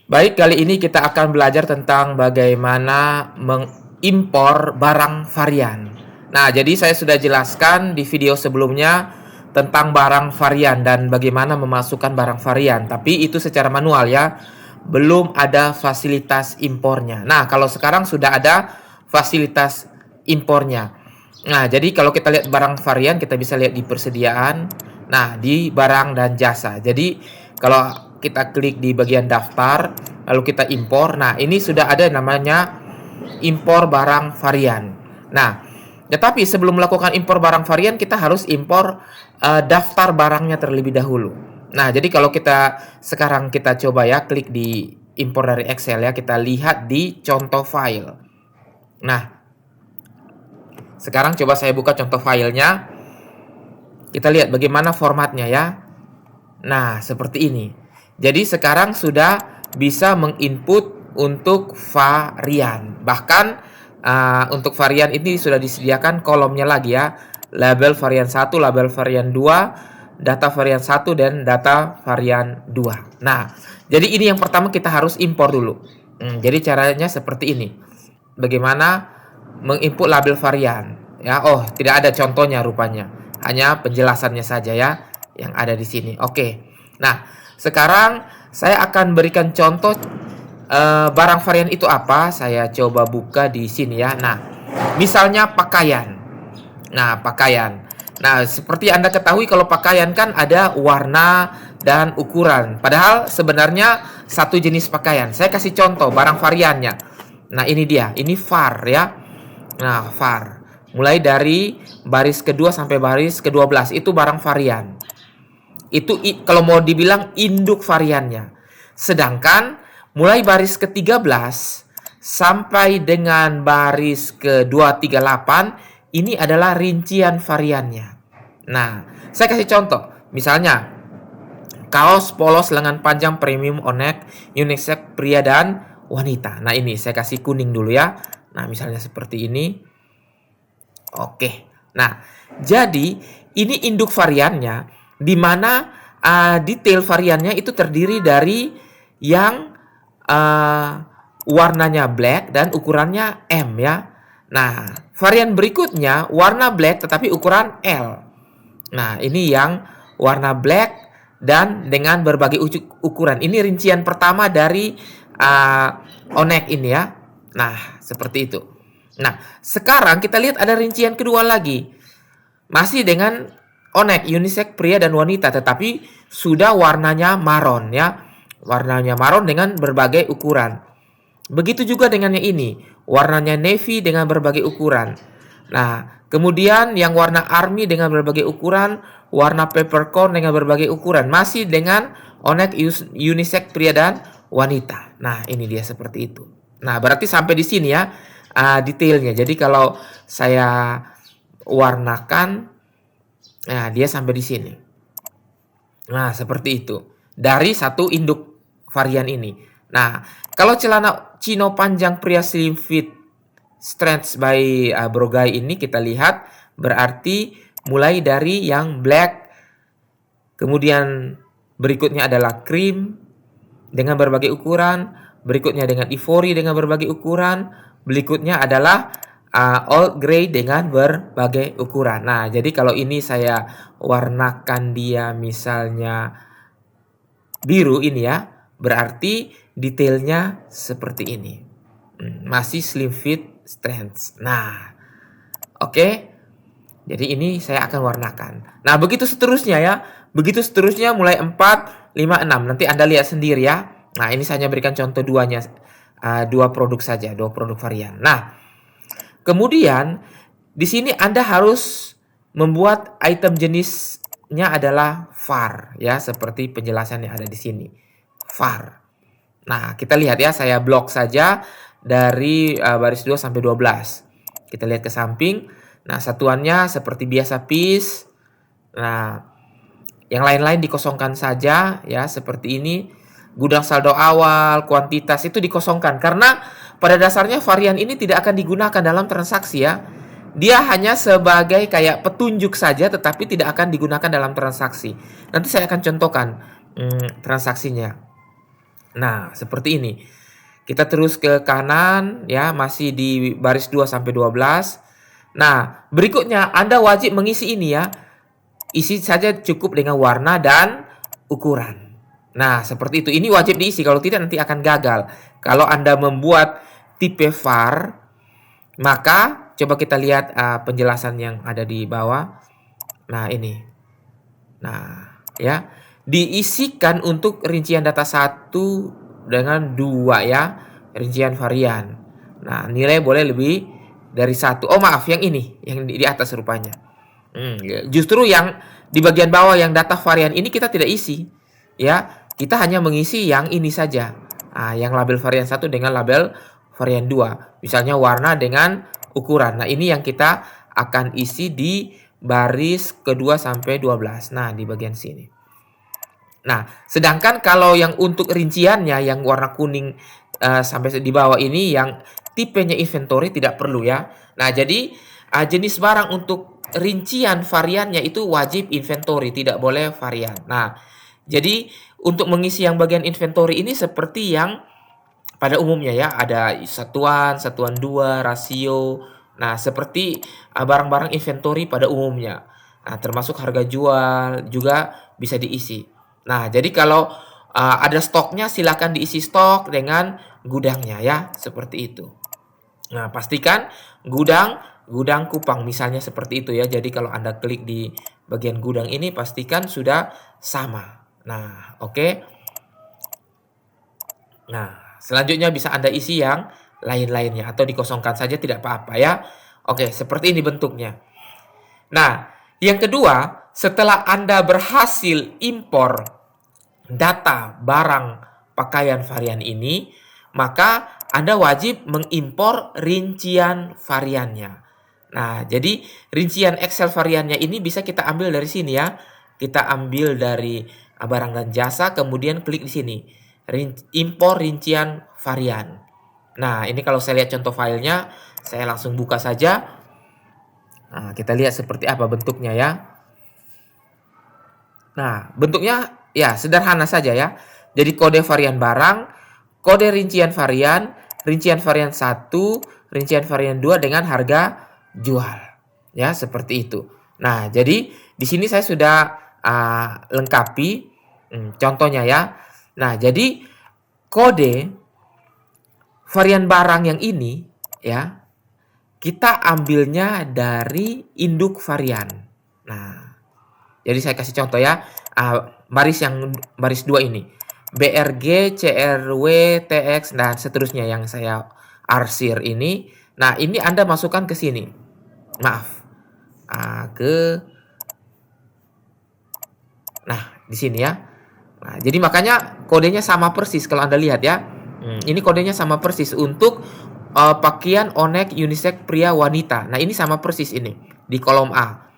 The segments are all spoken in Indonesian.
Baik, kali ini kita akan belajar tentang bagaimana mengimpor barang varian. Nah, jadi saya sudah jelaskan di video sebelumnya tentang barang varian dan bagaimana memasukkan barang varian, tapi itu secara manual ya. Belum ada fasilitas impornya. Nah, kalau sekarang sudah ada fasilitas impornya. Nah, jadi kalau kita lihat barang varian, kita bisa lihat di persediaan. Nah, di barang dan jasa. Jadi, kalau kita klik di bagian daftar, lalu kita impor. Nah, ini sudah ada namanya impor barang varian. Nah, tetapi sebelum melakukan impor barang varian, kita harus impor daftar barangnya terlebih dahulu. Nah, jadi kalau kita sekarang kita coba ya, klik di impor dari Excel ya, kita lihat di contoh file. Nah, sekarang coba saya buka contoh filenya. Kita lihat bagaimana formatnya ya. Nah, seperti ini. Jadi sekarang sudah bisa menginput untuk varian. Bahkan untuk varian ini sudah disediakan kolomnya lagi ya. Label varian 1, label varian 2, data varian 1 dan data varian 2. Nah, jadi ini yang pertama kita harus impor dulu. Jadi caranya seperti ini. Bagaimana menginput label varian ya. Oh, tidak ada contohnya rupanya. Hanya penjelasannya saja ya yang ada di sini. Oke. Nah, sekarang saya akan berikan contoh barang varian itu apa. Saya coba buka di sini ya. Nah, misalnya pakaian. Nah, pakaian. Nah, seperti Anda ketahui kalau pakaian kan ada warna dan ukuran. Padahal sebenarnya satu jenis pakaian. Saya kasih contoh barang variannya. Nah, ini dia. Ini var ya. Nah, var. Mulai dari baris kedua sampai baris ke-12 itu barang varian. Itu kalau mau dibilang induk variannya. Sedangkan mulai baris ke-13 sampai dengan baris ke-238 ini adalah rincian variannya. Nah, saya kasih contoh. Misalnya, kaos polos lengan panjang premium onek unisex pria dan wanita. Nah, ini saya kasih kuning dulu ya. Nah, misalnya seperti ini. Oke. Nah, jadi ini induk variannya di mana detail variannya itu terdiri dari yang warnanya black dan ukurannya M ya. Nah, varian berikutnya warna black tetapi ukuran L. Nah, ini yang warna black dan dengan berbagai ukuran. Ini rincian pertama dari onek ini ya. Nah, seperti itu. Nah, sekarang kita lihat ada rincian kedua lagi. Masih dengan onek unisex pria dan wanita, tetapi sudah warnanya maron ya. Warnanya maron dengan berbagai ukuran. Begitu juga dengan yang ini, warnanya navy dengan berbagai ukuran. Nah, kemudian yang warna army dengan berbagai ukuran, warna peppercorn dengan berbagai ukuran, masih dengan onek unisex pria dan wanita. Nah, ini dia seperti itu. Nah, berarti sampai di sini ya detailnya. Jadi kalau saya warnakan, nah dia sampai di sini. Nah, seperti itu. Dari satu induk varian ini. Nah, kalau celana chino panjang pria slim fit strength by Brogai ini kita lihat berarti mulai dari yang black, kemudian berikutnya adalah cream dengan berbagai ukuran, berikutnya dengan ivory dengan berbagai ukuran, berikutnya adalah all grey dengan berbagai ukuran. Nah, jadi kalau ini saya warnakan dia misalnya biru ini ya, berarti detailnya seperti ini. Masih slim fit strength. Nah, oke. Jadi ini saya akan warnakan. Nah, begitu seterusnya ya. Begitu seterusnya mulai 4, 5, 6. Nanti Anda lihat sendiri ya. Nah, ini saya berikan contoh duanya. Dua produk saja, dua produk varian. Nah, kemudian di sini Anda harus membuat item jenisnya adalah var ya, seperti penjelasan yang ada di sini. Var. Nah, kita lihat ya, saya blok saja dari baris 2 sampai 12. Kita lihat ke samping. Nah, satuannya seperti biasa piece. Nah, yang lain-lain dikosongkan saja ya, seperti ini. Gudang saldo awal, kuantitas itu dikosongkan karena pada dasarnya varian ini tidak akan digunakan dalam transaksi ya. Dia hanya sebagai kayak petunjuk saja tetapi tidak akan digunakan dalam transaksi. Nanti saya akan contohkan transaksinya. Nah, seperti ini. Kita terus ke kanan ya, masih di baris 2 sampai 12. Nah, berikutnya Anda wajib mengisi ini ya. Isi saja cukup dengan warna dan ukuran. Nah, seperti itu. Ini wajib diisi, kalau tidak nanti akan gagal. Kalau Anda membuat tipe var, maka coba kita lihat penjelasan yang ada di bawah. Nah, ini. Nah, ya. Diisikan untuk rincian data 1 dengan 2 ya, rincian varian. Nah, nilai boleh lebih dari 1. Oh, maaf, yang ini, yang di atas rupanya. Justru yang di bagian bawah yang data varian ini kita tidak isi. Ya, kita hanya mengisi yang ini saja. Yang label varian 1 dengan label varian 2. Misalnya warna dengan ukuran. Nah, ini yang kita akan isi di baris kedua sampai 12. Nah, di bagian sini. Nah, sedangkan kalau yang untuk rinciannya yang warna kuning sampai di bawah ini yang tipenya inventory tidak perlu ya. Nah, jadi jenis barang untuk rincian variannya itu wajib inventory, tidak boleh varian. Nah, jadi untuk mengisi yang bagian inventory ini seperti yang pada umumnya ya, ada satuan, satuan 2, rasio. Nah, seperti barang-barang inventory pada umumnya. Nah, termasuk harga jual juga bisa diisi. Nah, jadi kalau ada stoknya silakan diisi stok dengan gudangnya ya, seperti itu. Nah, pastikan gudang Kupang misalnya seperti itu ya. Jadi kalau Anda klik di bagian gudang ini pastikan sudah sama. Nah, oke. Nah, selanjutnya bisa Anda isi yang lain-lainnya atau dikosongkan saja tidak apa-apa ya. Oke, seperti ini bentuknya. Nah, yang kedua, setelah Anda berhasil impor data barang pakaian varian ini, maka Anda wajib mengimpor rincian variannya. Nah, jadi rincian Excel variannya ini bisa kita ambil dari sini ya. Kita ambil dari barang dan jasa, kemudian klik di sini. Impor rincian varian. Nah, ini kalau saya lihat contoh filenya, saya langsung buka saja. Nah, kita lihat seperti apa bentuknya ya. Nah, bentuknya ya sederhana saja ya. Jadi kode varian barang, kode rincian varian 1, rincian varian 2 dengan harga jual. Ya, seperti itu. Nah, jadi di sini saya sudah lengkapi contohnya ya. Nah, jadi kode varian barang yang ini ya, kita ambilnya dari induk varian. Nah, jadi saya kasih contoh ya, baris 2 ini. BRG, CRW, TX, dan seterusnya yang saya arsir ini. Nah, ini Anda masukkan ke sini. Maaf. Nah, di sini ya. Nah, jadi makanya kodenya sama persis kalau Anda lihat ya. Ini kodenya sama persis untuk pakaian onek unisex pria wanita. Nah, ini sama persis ini di kolom A.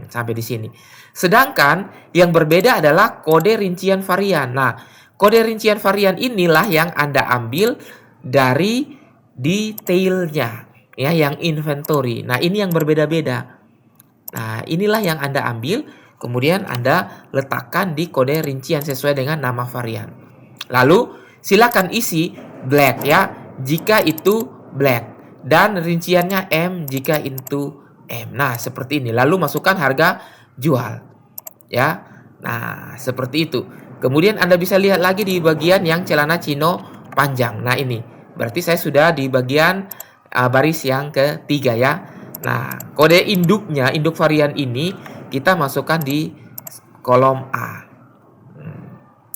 Sampai di sini. Sedangkan yang berbeda adalah kode rincian varian. Nah, kode rincian varian inilah yang Anda ambil dari detailnya ya, yang inventory. Nah, ini yang berbeda-beda. Nah, inilah yang Anda ambil, kemudian Anda letakkan di kode rincian sesuai dengan nama varian. Lalu, silakan isi black ya, jika itu black. Dan rinciannya M jika itu M. Nah, seperti ini. Lalu masukkan harga jual. Ya. Nah, seperti itu. Kemudian Anda bisa lihat lagi di bagian yang celana chino panjang. Nah, ini. Berarti saya sudah di bagian baris yang ketiga ya. Nah, kode induknya, induk varian ini kita masukkan di kolom A.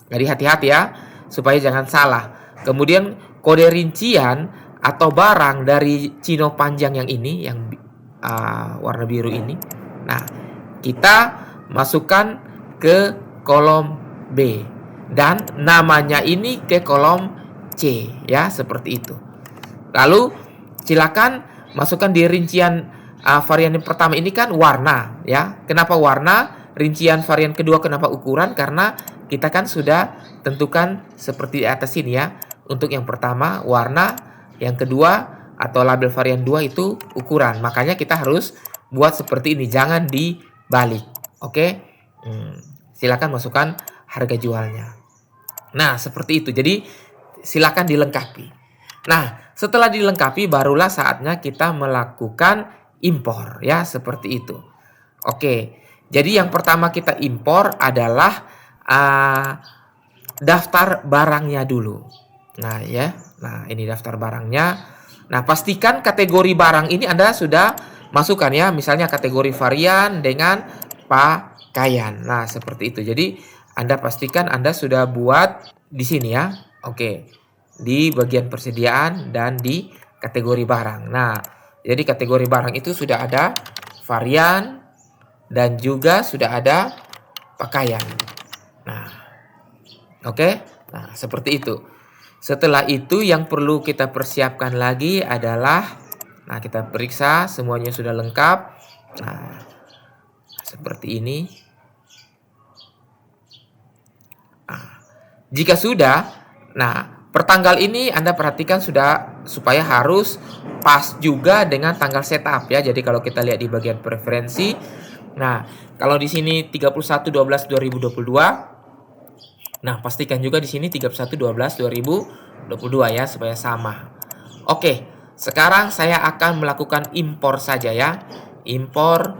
Jadi hati-hati ya, supaya jangan salah. Kemudian kode rincian atau barang dari chino panjang yang ini, yang warna biru ini. Nah, kita masukkan ke kolom B dan namanya ini ke kolom C ya, seperti itu. Lalu silakan masukkan di rincian varian yang pertama ini kan warna ya. Kenapa warna? Rincian varian kedua kenapa ukuran? Karena kita kan sudah tentukan seperti di atas ini ya. Untuk yang pertama warna, yang kedua atau label varian 2 itu ukuran. Makanya kita harus buat seperti ini, jangan dibalik. Oke? Silakan masukkan harga jualnya. Nah, seperti itu. Jadi silakan dilengkapi. Nah, setelah dilengkapi barulah saatnya kita melakukan impor ya, seperti itu. Oke. Jadi yang pertama kita impor adalah daftar barangnya dulu. Nah, ya. Nah, ini daftar barangnya. Nah, pastikan kategori barang ini Anda sudah masukkan ya, misalnya kategori varian dengan pakaian. Nah, seperti itu. Jadi, Anda pastikan Anda sudah buat di sini ya. Oke. Di bagian persediaan dan di kategori barang. Nah, jadi kategori barang itu sudah ada varian dan juga sudah ada pakaian. Nah, oke. Nah, seperti itu. Setelah itu yang perlu kita persiapkan lagi adalah, nah, kita periksa semuanya sudah lengkap. Nah, seperti ini. Nah, jika sudah, nah, pertanggal ini Anda perhatikan sudah, supaya harus pas juga dengan tanggal setup ya. Jadi kalau kita lihat di bagian preferensi, nah, kalau di sini 31/12/2022, nah, pastikan juga di sini 31/12/2022 ya, supaya sama. Oke, sekarang saya akan melakukan impor saja ya. Impor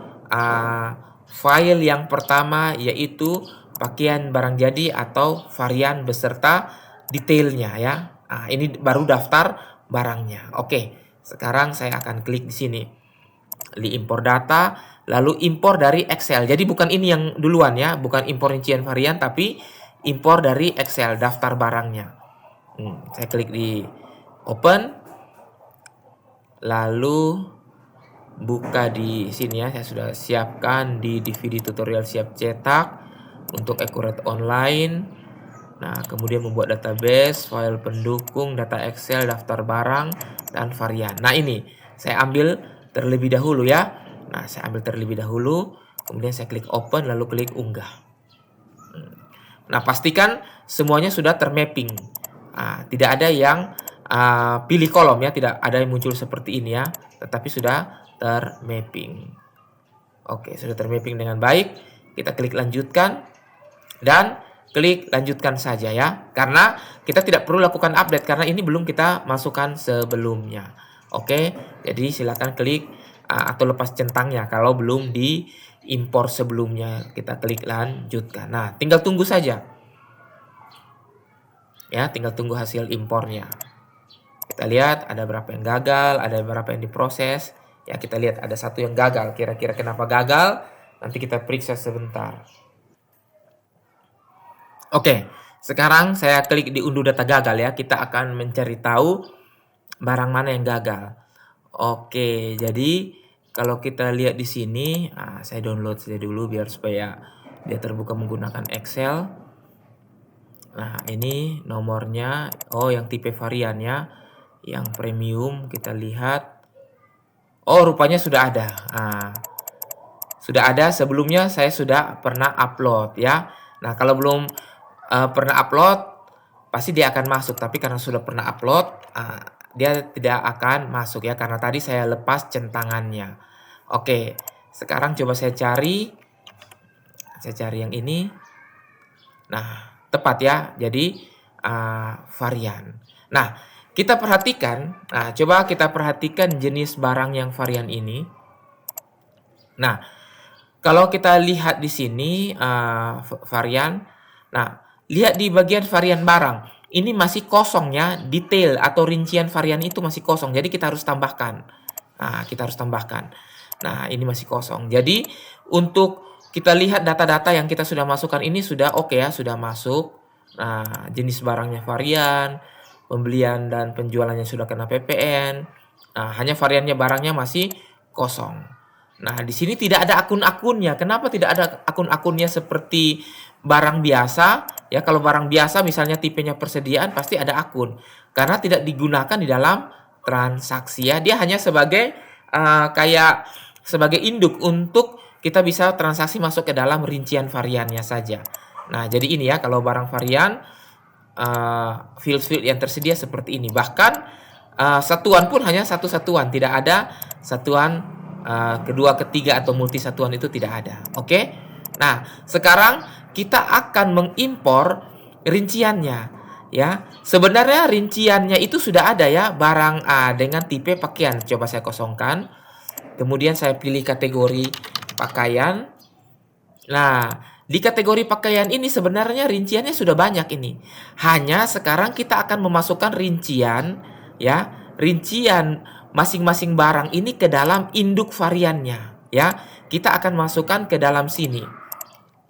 file yang pertama yaitu pakaian barang jadi atau varian beserta detailnya ya. Nah, ini baru daftar barangnya. Oke, sekarang saya akan klik di sini. Di impor data, lalu impor dari Excel. Jadi bukan ini yang duluan ya, bukan impor rincian varian, tapi impor dari Excel, daftar barangnya. Saya klik di open, lalu buka di sini ya. Saya sudah siapkan di DVD tutorial siap cetak untuk accurate online. Nah, kemudian membuat database, file pendukung, data Excel, daftar barang, dan varian. Nah, ini saya ambil terlebih dahulu ya. Nah, saya ambil terlebih dahulu, kemudian saya klik open, lalu klik unggah. Nah, pastikan semuanya sudah termapping. Nah, tidak ada yang pilih kolom ya, tidak ada yang muncul seperti ini ya, tetapi sudah termapping. Oke, sudah termapping dengan baik. Kita klik lanjutkan dan klik lanjutkan saja ya, karena kita tidak perlu lakukan update karena ini belum kita masukkan sebelumnya. Oke, jadi silakan klik atau lepas centangnya kalau belum diimpor sebelumnya. Kita klik lanjutkan. Nah, tinggal tunggu saja. Ya, tinggal tunggu hasil impornya. Kita lihat ada berapa yang gagal, ada berapa yang diproses. Ya, kita lihat ada satu yang gagal. Kira-kira kenapa gagal? Nanti kita periksa sebentar. Oke, sekarang saya klik di unduh data gagal ya. Kita akan mencari tahu barang mana yang gagal. Oke, jadi kalau kita lihat di sini, saya download saja dulu biar supaya dia terbuka menggunakan Excel. Nah, ini nomornya, yang tipe variannya, yang premium, kita lihat. Oh, rupanya sudah ada. Sudah ada, sebelumnya saya sudah pernah upload ya. Nah, kalau belum pernah upload, pasti dia akan masuk. Tapi karena sudah pernah upload, dia tidak akan masuk ya, karena tadi saya lepas centangannya. Oke, sekarang coba saya cari yang ini. Nah, tepat ya, jadi varian. Nah, kita perhatikan, coba kita perhatikan jenis barang yang varian ini. Nah, kalau kita lihat di sini varian, nah, lihat di bagian varian barang. Ini masih kosong ya, detail atau rincian varian itu masih kosong. Jadi kita harus tambahkan. Nah, kita harus tambahkan. Nah, ini masih kosong. Jadi untuk kita lihat data-data yang kita sudah masukkan ini sudah oke ya, sudah masuk. Nah, jenis barangnya varian, pembelian dan penjualannya sudah kena PPN. Nah, hanya variannya barangnya masih kosong. Nah, di sini tidak ada akun-akunnya. Kenapa tidak ada akun-akunnya seperti barang biasa? Ya, kalau barang biasa misalnya tipenya persediaan pasti ada akun. Karena tidak digunakan di dalam transaksi ya. Dia hanya sebagai kayak sebagai induk untuk kita bisa transaksi masuk ke dalam rincian variannya saja. Nah, jadi ini ya, kalau barang varian field yang tersedia seperti ini. Bahkan satuan pun hanya satu satuan, tidak ada satuan kedua, ketiga atau multi satuan, itu tidak ada. Oke. Nah, sekarang kita akan mengimpor rinciannya ya. Sebenarnya rinciannya itu sudah ada ya, barang A dengan tipe pakaian. Coba saya kosongkan. Kemudian saya pilih kategori pakaian. Nah, di kategori pakaian ini sebenarnya rinciannya sudah banyak ini. Hanya sekarang kita akan memasukkan rincian ya, rincian masing-masing barang ini ke dalam induk variannya ya. Kita akan masukkan ke dalam sini.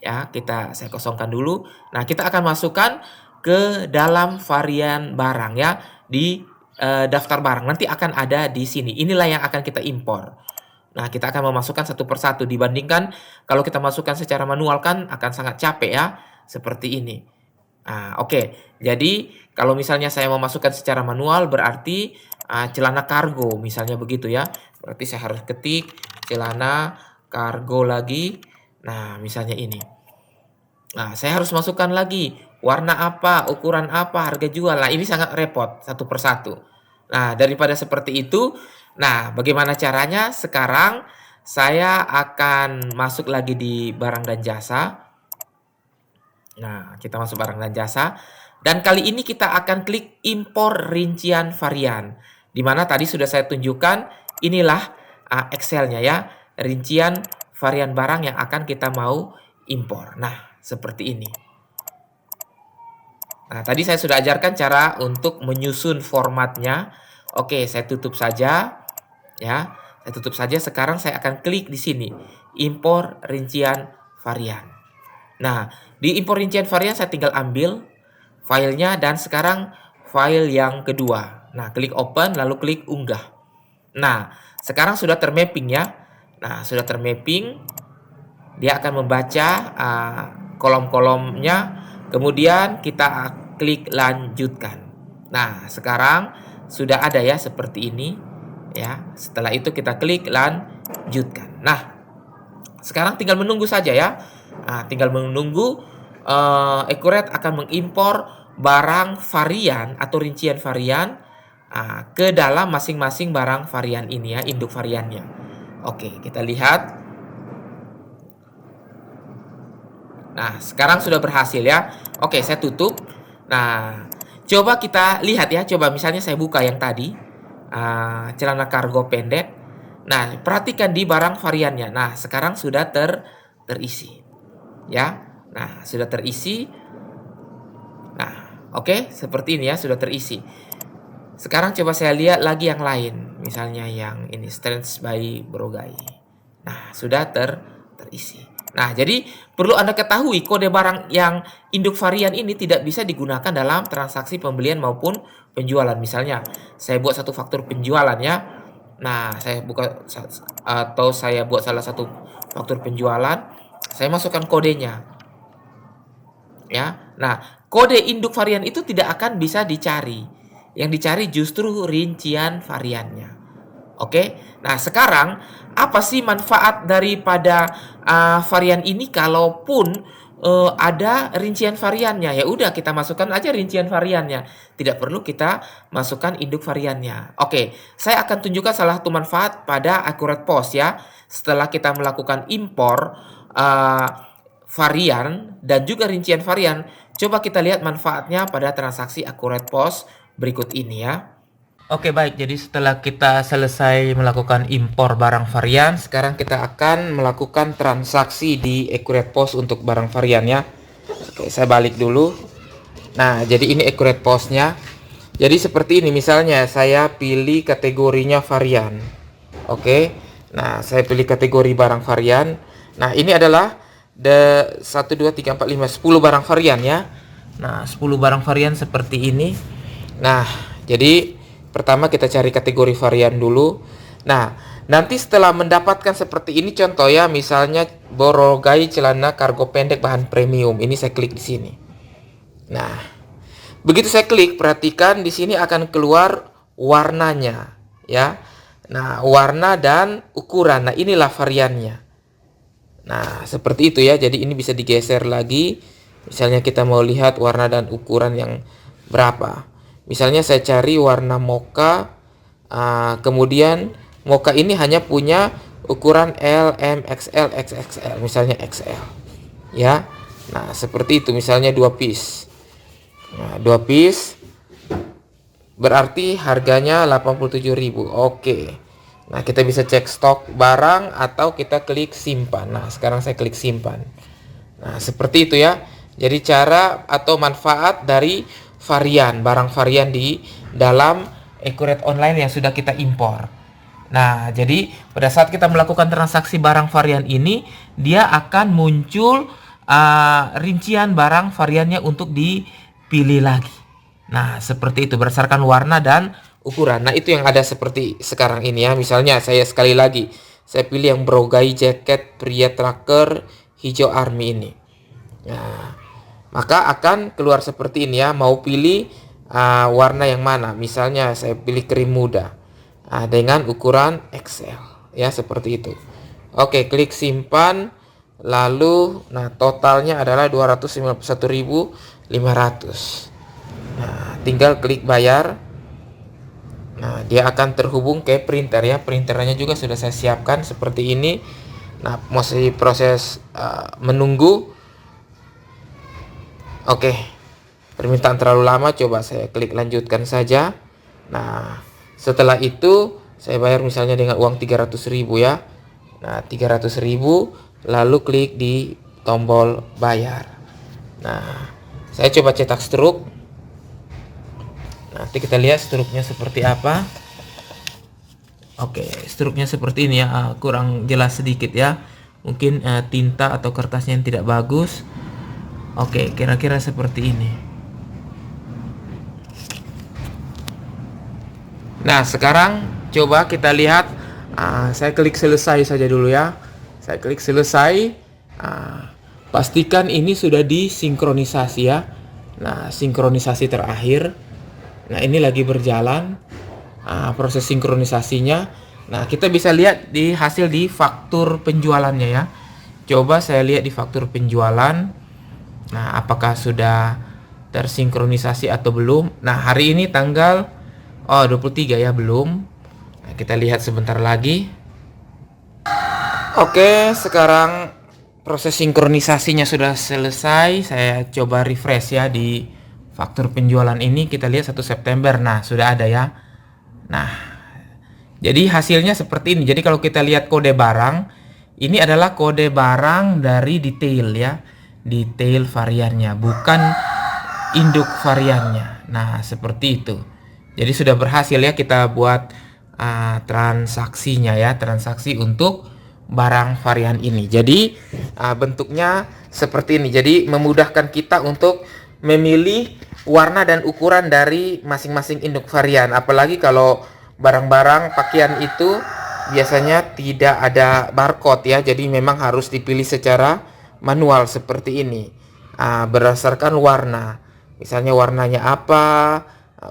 Ya, saya kosongkan dulu. Nah, kita akan masukkan ke dalam varian barang ya di daftar barang. Nanti akan ada di sini. Inilah yang akan kita impor. Nah, kita akan memasukkan satu persatu dibandingkan kalau kita masukkan secara manual kan akan sangat capek ya, seperti ini. Nah, oke. Jadi, kalau misalnya saya memasukkan secara manual berarti celana kargo misalnya begitu ya. Berarti saya harus ketik celana kargo lagi. Nah, misalnya ini. Nah, saya harus masukkan lagi warna apa, ukuran apa, harga jual. Nah, ini sangat repot satu persatu. Nah, daripada seperti itu, nah bagaimana caranya? Sekarang saya akan masuk lagi di barang dan jasa. Nah, kita masuk barang dan jasa. Dan kali ini kita akan klik impor rincian varian. Di mana tadi sudah saya tunjukkan, inilah Excel-nya ya. Rincian varian barang yang akan kita mau impor. Nah, seperti ini. Nah, tadi saya sudah ajarkan cara untuk menyusun formatnya. Oke, saya tutup saja. Ya, saya tutup saja. Sekarang saya akan klik di sini. Impor rincian varian. Nah, di impor rincian varian saya tinggal ambil filenya dan sekarang file yang kedua. Nah, klik open lalu klik unggah. Nah, sekarang sudah termapping ya. Nah, sudah termapping. Dia akan membaca kolom-kolomnya, kemudian kita klik lanjutkan. Nah, sekarang sudah ada ya seperti ini ya. Setelah itu kita klik lanjutkan. Nah, sekarang tinggal menunggu saja ya. Nah, tinggal menunggu Accurate akan mengimpor barang varian atau rincian varian ke dalam masing-masing barang varian ini ya, induk variannya. Oke, kita lihat. Nah, sekarang sudah berhasil ya. Oke, saya tutup. Nah, coba kita lihat ya. Coba misalnya saya buka yang tadi. Celana kargo pendek. Nah, perhatikan di barang variannya. Nah, sekarang sudah terisi. Ya. Nah, sudah terisi. Nah, oke. Seperti ini ya, sudah terisi. Sekarang coba saya lihat lagi yang lain. Misalnya yang ini, Strands by Brogai. Nah, sudah terisi. Nah, jadi perlu Anda ketahui kode barang yang induk varian ini tidak bisa digunakan dalam transaksi pembelian maupun penjualan. Misalnya, saya buat satu faktur penjualan ya. Nah, saya buat salah satu faktur penjualan, saya masukkan kodenya. Ya. Nah, kode induk varian itu tidak akan bisa dicari. Yang dicari justru rincian variannya. Oke. Nah, sekarang apa sih manfaat daripada varian ini kalaupun ada rincian variannya? Ya udah kita masukkan aja rincian variannya. Tidak perlu kita masukkan induk variannya. Oke, saya akan tunjukkan salah satu manfaat pada Accurate POS ya. Setelah kita melakukan impor varian dan juga rincian varian, coba kita lihat manfaatnya pada transaksi Accurate POS berikut ini ya. Oke, baik, jadi setelah kita selesai melakukan impor barang varian, sekarang kita akan melakukan transaksi di Accurate POS untuk barang varian ya. Oke, saya balik dulu. Nah, jadi ini Accurate POS-nya. Jadi seperti ini, misalnya saya pilih kategorinya varian. Oke, nah saya pilih kategori barang varian. Nah, ini adalah 1, 2, 3, 4, 5, 10 barang varian ya. Nah, 10 barang varian seperti ini. Nah, jadi pertama kita cari kategori varian dulu. Nah, nanti setelah mendapatkan seperti ini contoh ya, misalnya Brogai celana kargo pendek bahan premium. Ini saya klik di sini. Nah, begitu saya klik, perhatikan di sini akan keluar warnanya ya. Nah, warna dan ukuran. Nah, inilah variannya. Nah, seperti itu ya. Jadi ini bisa digeser lagi. Misalnya kita mau lihat warna dan ukuran yang berapa. Misalnya saya cari warna mocha, kemudian mocha ini hanya punya ukuran L, M, XL, XXL, misalnya XL. Ya. Nah, seperti itu misalnya 2 piece. Nah, 2 piece berarti harganya 87.000. Oke. Nah, kita bisa cek stok barang atau kita klik simpan. Nah, sekarang saya klik simpan. Nah, seperti itu ya. Jadi cara atau manfaat dari barang varian di dalam Accurate Online yang sudah kita impor. Nah, jadi pada saat kita melakukan transaksi barang varian ini, dia akan muncul rincian barang variannya untuk dipilih lagi. Nah, seperti itu berdasarkan warna dan ukuran. Nah, itu yang ada seperti sekarang ini ya. Misalnya saya sekali lagi, saya pilih yang Brogai jaket pria tracker hijau army ini. Nah, maka akan keluar seperti ini ya. Mau pilih warna yang mana? Misalnya saya pilih krim muda dengan ukuran XL ya, seperti itu. Oke, klik simpan. Lalu totalnya adalah 251.500. Nah, tinggal klik bayar. Nah, dia akan terhubung ke printer ya. Printernya juga sudah saya siapkan seperti ini. Nah, masih proses menunggu. Oke, permintaan terlalu lama, coba saya klik lanjutkan saja. Nah, setelah itu saya bayar misalnya dengan uang 300.000 ya. Nah, 300.000, lalu klik di tombol bayar. Nah, saya coba cetak struk. Nanti kita lihat struknya seperti apa. Oke, struknya seperti ini ya. Kurang jelas sedikit ya. Mungkin tinta atau kertasnya yang tidak bagus. Oke, kira-kira seperti ini. Nah, sekarang coba kita lihat. Saya klik selesai saja dulu ya. Saya klik selesai. Pastikan ini sudah disinkronisasi ya. Nah, sinkronisasi terakhir. Nah, ini lagi berjalan proses sinkronisasinya. Nah, kita bisa lihat di hasil di faktur penjualannya ya. Coba saya lihat di faktur penjualan. Nah, apakah sudah tersinkronisasi atau belum? Nah, hari ini tanggal 23 ya, belum. Nah, kita lihat sebentar lagi. Oke, sekarang proses sinkronisasinya sudah selesai. Saya coba refresh ya di faktur penjualan ini. Kita lihat 1 September. Nah, sudah ada ya. Nah, jadi hasilnya seperti ini. Jadi kalau kita lihat kode barang, ini adalah kode barang dari detail ya. Detail variannya, bukan induk variannya. Nah, seperti itu. Jadi sudah berhasil ya kita buat transaksinya ya, transaksi untuk barang varian ini. Jadi bentuknya seperti ini. Jadi memudahkan kita untuk memilih warna dan ukuran dari masing-masing induk varian. Apalagi kalau barang-barang pakaian itu biasanya tidak ada barcode ya. Jadi memang harus dipilih secara manual seperti ini, berdasarkan warna. Misalnya warnanya apa,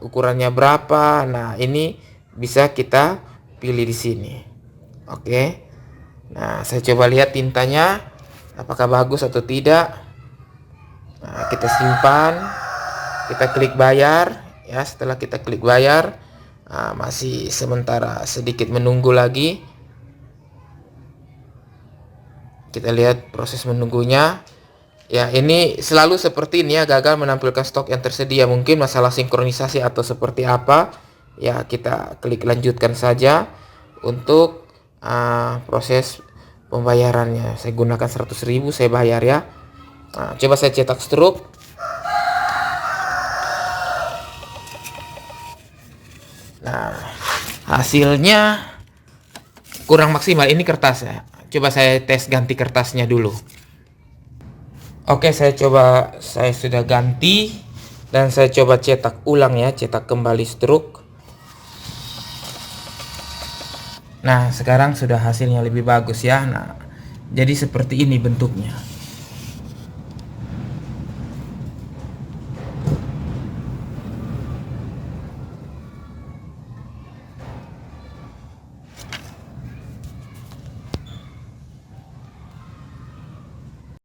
ukurannya berapa. Nah, ini bisa kita pilih di sini. Oke. Nah, saya coba lihat tintanya apakah bagus atau tidak. Nah, kita simpan, kita klik bayar ya. Setelah kita klik bayar, masih sementara sedikit menunggu lagi. Kita lihat proses menunggunya. Ya, ini selalu seperti ini ya, gagal menampilkan stok yang tersedia. Mungkin masalah sinkronisasi atau seperti apa. Ya, kita klik lanjutkan saja untuk proses pembayarannya. Saya gunakan 100.000, saya bayar ya. Nah, coba saya cetak struk. Nah, hasilnya kurang maksimal. Ini kertas ya. Coba saya tes ganti kertasnya dulu. Oke, saya sudah ganti dan saya coba cetak ulang ya, cetak kembali struk. Nah, sekarang sudah hasilnya lebih bagus ya. Nah, jadi seperti ini bentuknya.